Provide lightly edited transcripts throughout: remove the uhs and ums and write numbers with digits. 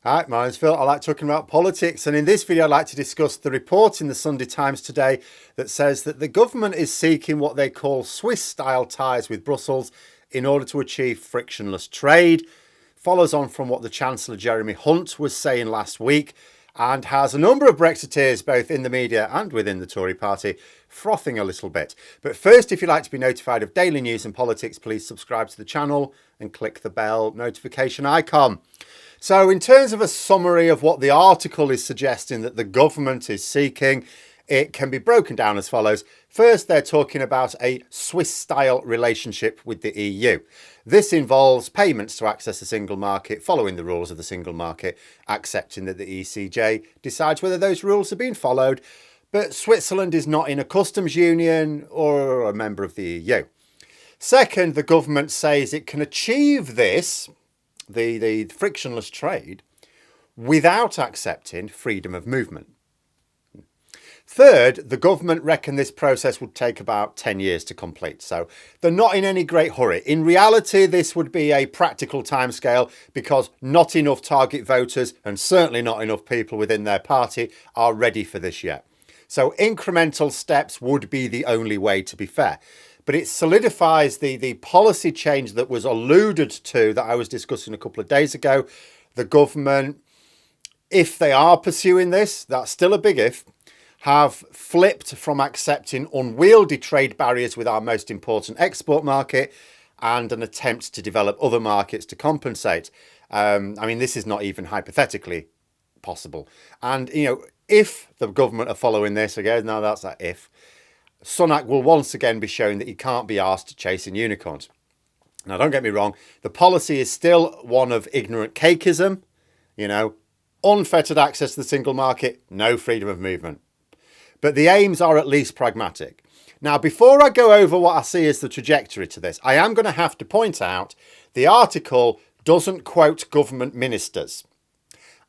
Hi, my name's Phil. I like talking about politics, and in this video I'd like to discuss the report in the Sunday Times today that says that the government is seeking what they call Swiss-style ties with Brussels in order to achieve frictionless trade. Follows on from what the Chancellor Jeremy Hunt was saying last week and has a number of Brexiteers, both in the media and within the Tory party, frothing a little bit. But first, if you'd like to be notified of daily news and politics, please subscribe to the channel and click the bell notification icon. So in terms of a summary of what the article is suggesting that the government is seeking, it can be broken down as follows. First, they're talking about a Swiss-style relationship with the EU. This involves payments to access the single market, following the rules of the single market, accepting that the ECJ decides whether those rules are being followed. But Switzerland is not in a customs union or a member of the EU. Second, the government says it can achieve this, the frictionless trade, without accepting freedom of movement. Third, the government reckon this process would take about 10 years to complete, so they're not in any great hurry. In reality, this would be a practical timescale because not enough target voters and certainly not enough people within their party are ready for this yet. So incremental steps would be the only way, to be fair. But it solidifies the policy change that was alluded to that I was discussing a couple of days ago. The government, if they are pursuing this, that's still a big if, have flipped from accepting unwieldy trade barriers with our most important export market and an attempt to develop other markets to compensate. I mean, this is not even hypothetically possible. And, you know, if the government are following this, again, now that's that if, Sunak will once again be showing that he can't be asked chasing unicorns. Now, don't get me wrong, the policy is still one of ignorant Cachism, you know, unfettered access to the single market, no freedom of movement. But the aims are at least pragmatic. Now, before I go over what I see as the trajectory to this, I am going to have to point out the article doesn't quote government ministers,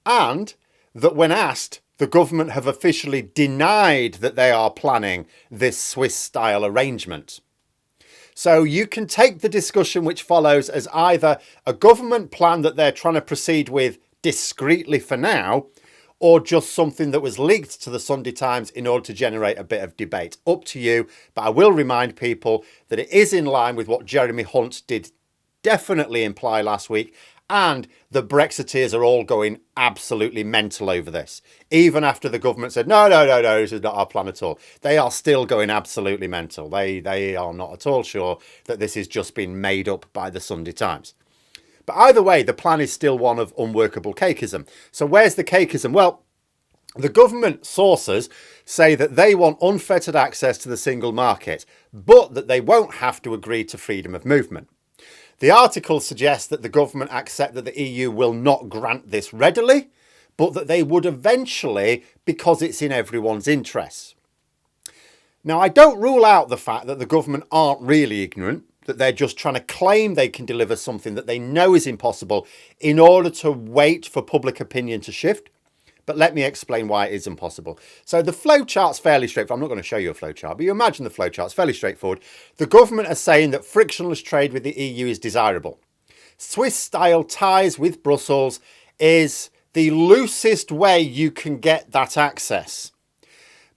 and that when asked, the government have officially denied that they are planning this Swiss-style arrangement. So you can take the discussion which follows as either a government plan that they're trying to proceed with discreetly for now, or just something that was leaked to the Sunday Times in order to generate a bit of debate. Up to you, but I will remind people that it is in line with what Jeremy Hunt did definitely imply last week, and the Brexiteers are all going absolutely mental over this. Even after the government said, no, this is not our plan at all. They are still going absolutely mental. They are not at all sure that this has just been made up by the Sunday Times. But either way, the plan is still one of unworkable Cachism. So where's the Cachism? Well, the government sources say that they want unfettered access to the single market, but that they won't have to agree to freedom of movement. The article suggests that the government accept that the EU will not grant this readily, but that they would eventually because it's in everyone's interests. Now, I don't rule out the fact that the government aren't really ignorant, that they're just trying to claim they can deliver something that they know is impossible in order to wait for public opinion to shift. But let me explain why it is impossible. So the flowchart's fairly straightforward. I'm not going to show you a flowchart, but you imagine the flowchart's fairly straightforward. The government are saying that frictionless trade with the EU is desirable. Swiss-style ties with Brussels is the loosest way you can get that access,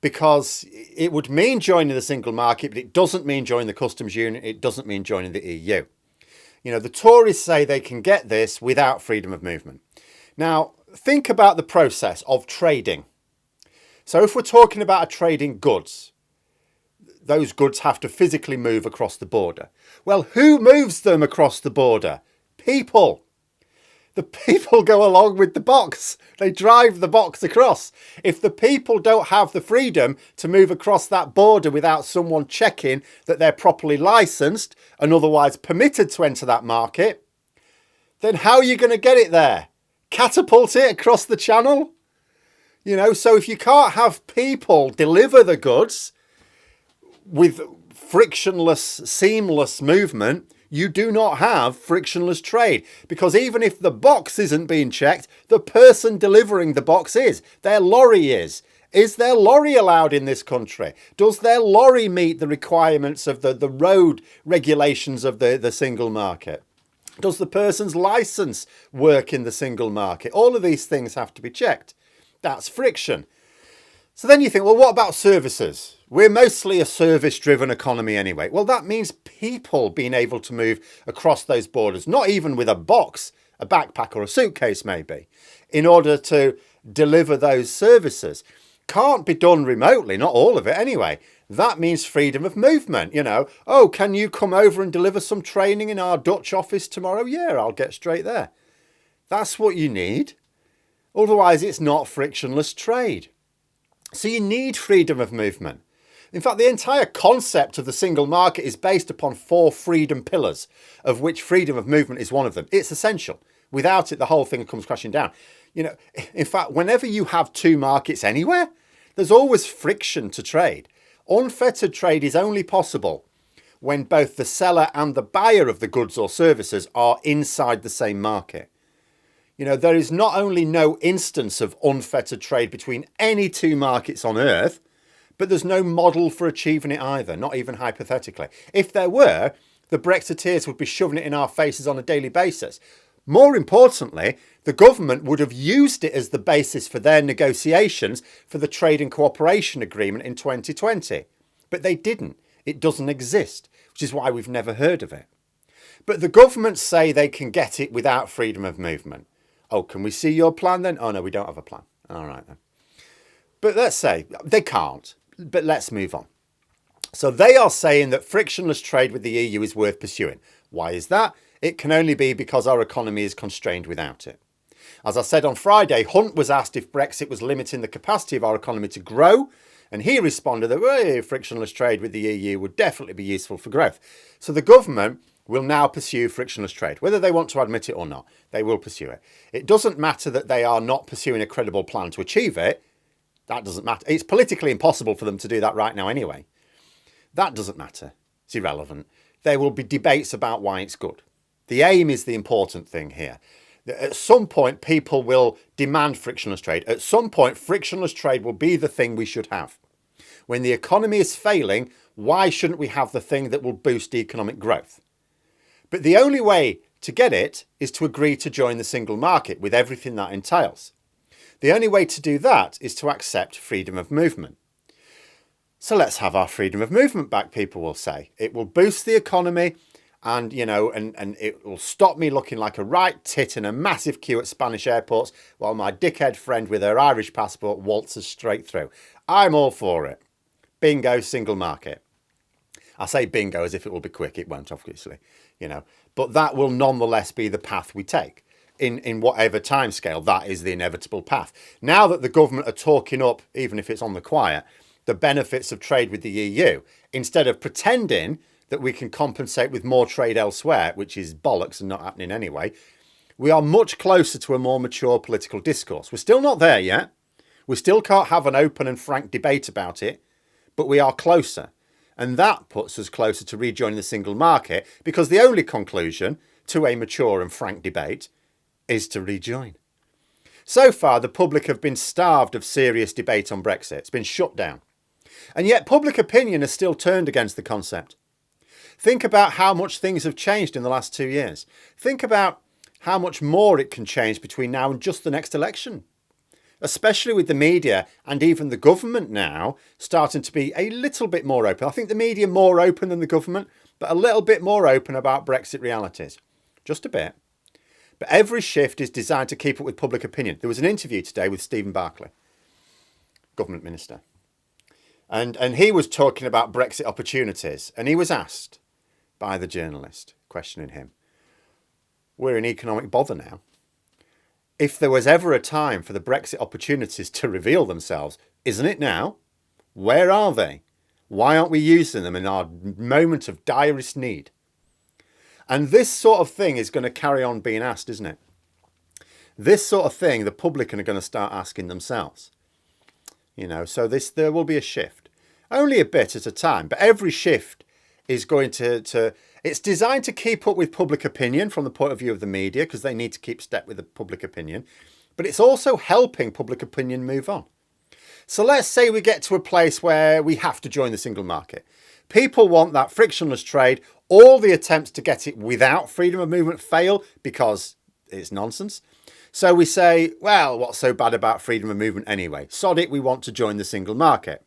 because it would mean joining the single market, but it doesn't mean joining the customs union. It doesn't mean joining the EU. You know, the Tories say they can get this without freedom of movement. Now, think about the process of trading. So if we're talking about trading goods, those goods have to physically move across the border. Well, who moves them across the border? People. The people go along with the box. They drive the box across. If the people don't have the freedom to move across that border without someone checking that they're properly licensed and otherwise permitted to enter that market, then how are you going to get it there? Catapult it across the channel? You know, so if you can't have people deliver the goods with frictionless, seamless movement, you do not have frictionless trade, because even if the box isn't being checked, the person delivering the box is. Their lorry is. Is their lorry allowed in this country? Does their lorry meet the requirements of the road regulations of the single market? Does the person's license work in the single market? All of these things have to be checked. That's friction. So then you think, well, what about services? We're mostly a service-driven economy anyway. Well, that means people being able to move across those borders, not even with a box, a backpack or a suitcase maybe, in order to deliver those services. Can't be done remotely, not all of it anyway. That means freedom of movement, you know. Oh, can you come over and deliver some training in our Dutch office tomorrow? Yeah, I'll get straight there. That's what you need. Otherwise, it's not frictionless trade. So you need freedom of movement. In fact, the entire concept of the single market is based upon 4 freedom pillars, of which freedom of movement is one of them. It's essential. Without it, the whole thing comes crashing down. You know, in fact, whenever you have 2 markets anywhere, there's always friction to trade. Unfettered trade is only possible when both the seller and the buyer of the goods or services are inside the same market. You know, there is not only no instance of unfettered trade between any 2 markets on earth, but there's no model for achieving it either, not even hypothetically. If there were, the Brexiteers would be shoving it in our faces on a daily basis. More importantly, the government would have used it as the basis for their negotiations for the Trade and Cooperation Agreement in 2020. But they didn't. It doesn't exist, which is why we've never heard of it. But the governments say they can get it without freedom of movement. Oh, can we see your plan then? Oh, no, we don't have a plan. All right then. But let's say they can't. But let's move on. So they are saying that frictionless trade with the EU is worth pursuing. Why is that? It can only be because our economy is constrained without it. As I said on Friday, Hunt was asked if Brexit was limiting the capacity of our economy to grow, and he responded that frictionless trade with the EU would definitely be useful for growth. So the government will now pursue frictionless trade. Whether they want to admit it or not, they will pursue it. It doesn't matter that they are not pursuing a credible plan to achieve it. That doesn't matter. It's politically impossible for them to do that right now anyway. That doesn't matter. It's irrelevant. There will be debates about why it's good. The aim is the important thing here. At some point, people will demand frictionless trade. At some point, frictionless trade will be the thing we should have. When the economy is failing, why shouldn't we have the thing that will boost economic growth? But the only way to get it is to agree to join the single market with everything that entails. The only way to do that is to accept freedom of movement. So let's have our freedom of movement back, people will say. It will boost the economy and, you know, and it will stop me looking like a right tit in a massive queue at Spanish airports while my dickhead friend with her Irish passport waltzes straight through. I'm all for it. Bingo, single market. I say bingo as if it will be quick. It won't, obviously, you know, but that will nonetheless be the path we take. In whatever timescale, that is the inevitable path. Now that the government are talking up, even if it's on the quiet, the benefits of trade with the EU, instead of pretending that we can compensate with more trade elsewhere, which is bollocks and not happening anyway, we are much closer to a more mature political discourse. We're still not there yet. We still can't have an open and frank debate about it, but we are closer. And that puts us closer to rejoining the single market, because the only conclusion to a mature and frank debate is to rejoin. So far, the public have been starved of serious debate on Brexit. It's been shut down. And yet public opinion has still turned against the concept. Think about how much things have changed in the last 2 years. Think about how much more it can change between now and just the next election. Especially with the media and even the government now starting to be a little bit more open. I think the media more open than the government, but a little bit more open about Brexit realities. Just a bit. But every shift is designed to keep up with public opinion. There was an interview today with Stephen Barclay, government minister. And he was talking about Brexit opportunities. And he was asked by the journalist questioning him, we're in economic bother now. If there was ever a time for the Brexit opportunities to reveal themselves, isn't it now? Where are they? Why aren't we using them in our moment of direst need? And this sort of thing is going to carry on being asked, isn't it? This sort of thing, the public are going to start asking themselves. You know, so there will be a shift. Only a bit at a time, but every shift is going to it's designed to keep up with public opinion from the point of view of the media, because they need to keep step with the public opinion. But it's also helping public opinion move on. So let's say we get to a place where we have to join the single market. People want that frictionless trade. All the attempts to get it without freedom of movement fail because it's nonsense. So we say, well, what's so bad about freedom of movement anyway? Sod it, we want to join the single market.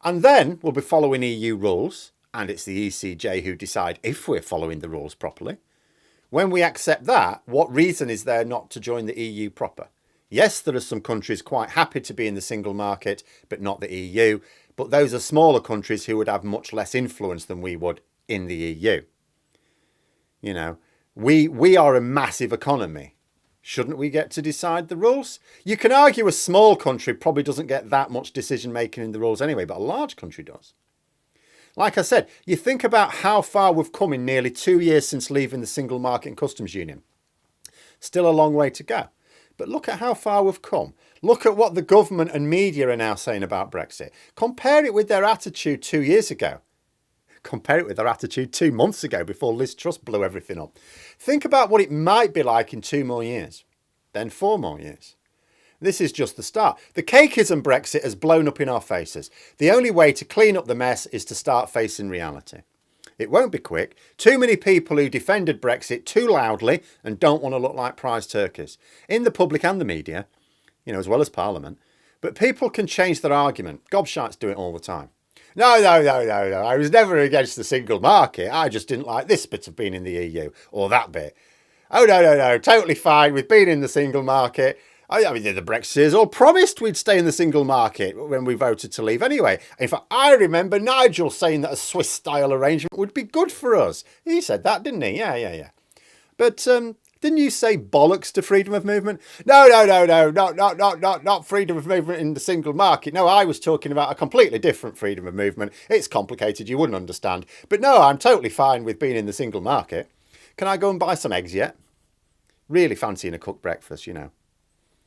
And then we'll be following EU rules, and it's the ECJ who decide if we're following the rules properly. When we accept that, what reason is there not to join the EU proper? Yes, there are some countries quite happy to be in the single market, but not the EU. But those are smaller countries who would have much less influence than we would in the EU. You know, we are a massive economy. Shouldn't we get to decide the rules? You can argue a small country probably doesn't get that much decision making in the rules anyway, but a large country does. Like I said, you think about how far we've come in nearly 2 years since leaving the single market and customs union. Still a long way to go. But look at how far we've come. Look at what the government and media are now saying about Brexit. Compare it with their attitude 2 years ago. Compare it with their attitude 2 months ago before Liz Truss blew everything up. Think about what it might be like in 2 more years, then 4 more years. This is just the start. The Cachism Brexit has blown up in our faces. The only way to clean up the mess is to start facing reality. It won't be quick. Too many people who defended Brexit too loudly and don't want to look like prize turkeys. In the public and the media, you know, as well as Parliament. But people can change their argument. Gobshites do it all the time. No. I was never against the single market. I just didn't like this bit of being in the EU or that bit. Oh, no. Totally fine with being in the single market. I mean, the Brexiteers all promised we'd stay in the single market when we voted to leave anyway. In fact, I remember Nigel saying that a Swiss-style arrangement would be good for us. He said that, didn't he? Yeah. But didn't you say bollocks to freedom of movement? No, not freedom of movement in the single market. No, I was talking about a completely different freedom of movement. It's complicated, you wouldn't understand. But no, I'm totally fine with being in the single market. Can I go and buy some eggs yet? Really fancying a cooked breakfast, you know.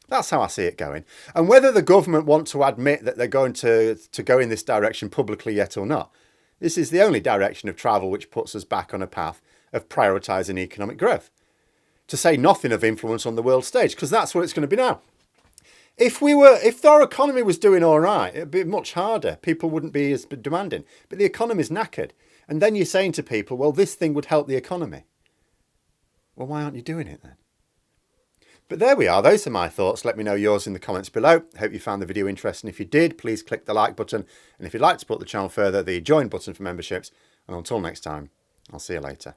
That's how I see it going. And whether the government want to admit that they're going to go in this direction publicly yet or not, this is the only direction of travel which puts us back on a path of prioritising economic growth. To say nothing of influence on the world stage, because that's what it's going to be now. If our economy was doing all right, it'd be much harder. People wouldn't be as demanding. But the economy's knackered. And then you're saying to people, well, this thing would help the economy. Well, why aren't you doing it then? But there we are. Those are my thoughts. Let me know yours in the comments below. Hope you found the video interesting. If you did, please click the like button. And if you'd like to support the channel further, the join button for memberships. And until next time, I'll see you later.